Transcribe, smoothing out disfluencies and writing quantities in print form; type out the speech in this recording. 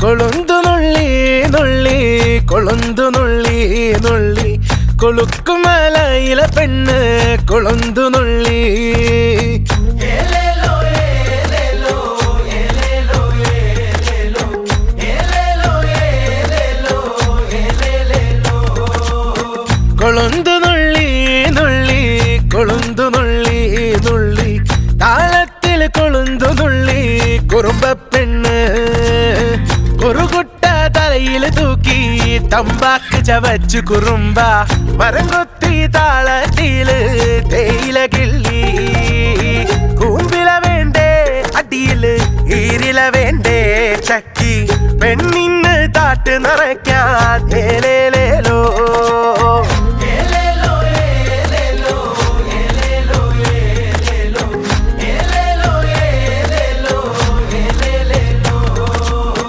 കൊളുന്തു നുള്ളി നുള്ളി കൊളുന്തു നുള്ളി നുള്ളി കൊളുക്കുമലയിലെ പെണ്ണ് കൊളുന്തു നുള്ളി കൊളുന്തു നുള്ളി നുള്ളി കൊളുന്തു നുള്ളി നുള്ളി താളത്തിൽ കൊളുന്തു നുള്ളി കുറുമ്പ പെണ്ണ് കുറുകുട്ട തലയിൽ തൂക്കി തമ്പാക്ക് ചവച്ചു കുറുമ്പ മരം കൊത്തി താളത്തില് തേയില കിള്ളി കൂമ്പില വേണ്ടേ അടിയില് ഈരില വേണ്ടേ ചക്കി പെണ്ണിന് താട്ട് നിറയ്ക്കാൻ